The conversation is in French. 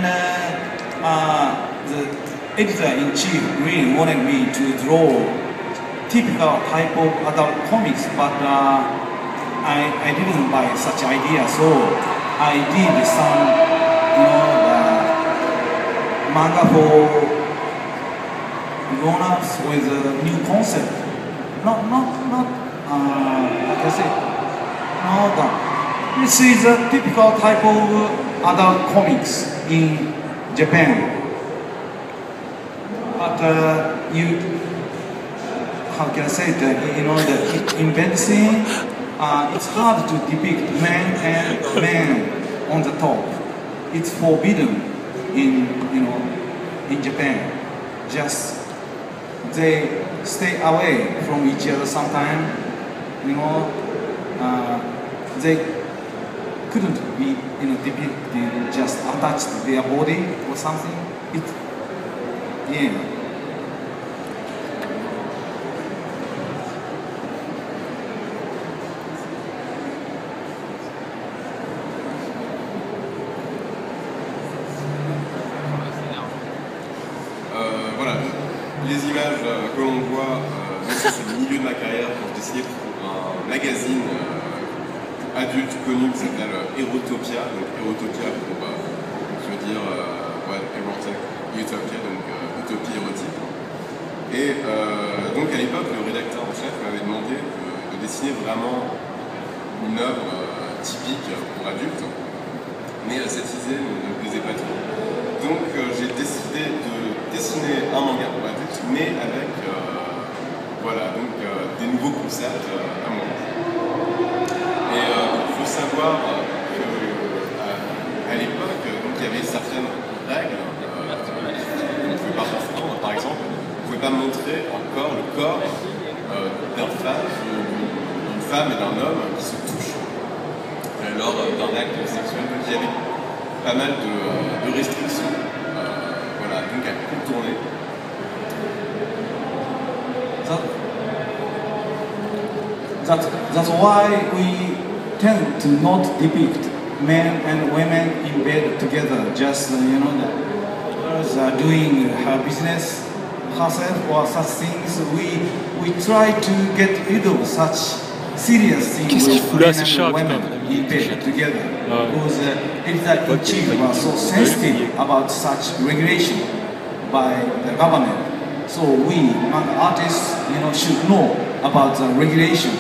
And the editor-in-chief really wanted me to draw typical type of adult comics, but I didn't buy such idea, so I did some, manga for grown-ups with a new concept. Not like I said, this is a typical type of adult comics in Japan. But how can I say that, the event scene, it's hard to depict man and man on the top. It's forbidden in Japan. Just they stay away from each other sometimes. They couldn't be depicted, just attached to their body or something. Yeah. Voilà, les images que l'on voit sur le milieu de ma carrière quand je dessinais pour un magazine adulte connu qui s'appelle Erotopia, donc Erotopia pour, je veux dire, Erotic Utopia, donc utopie érotique. Et donc à l'époque, le rédacteur en chef m'avait demandé de dessiner vraiment une œuvre typique pour adultes, mais cette idée ne me plaisait pas trop. Donc j'ai décidé de dessiner un manga pour adultes, mais avec des nouveaux concepts à moi. Et il faut savoir qu'à l'époque, il y avait certaines règles qu'on ne pouvait pas enfreindre. Par exemple, on ne pouvait pas montrer encore le corps d'une femme et d'un homme qui se touchent lors d'un acte sexuel. Donc il y avait pas mal de restrictions. Donc à contourner. That's why we tend to not depict men and women in bed together, just doing her business herself or such things. We try to get rid of such serious things with men and women in bed together, because editor-in-chief was so sensitive about such regulation by the government. So we, artists, should know about the regulation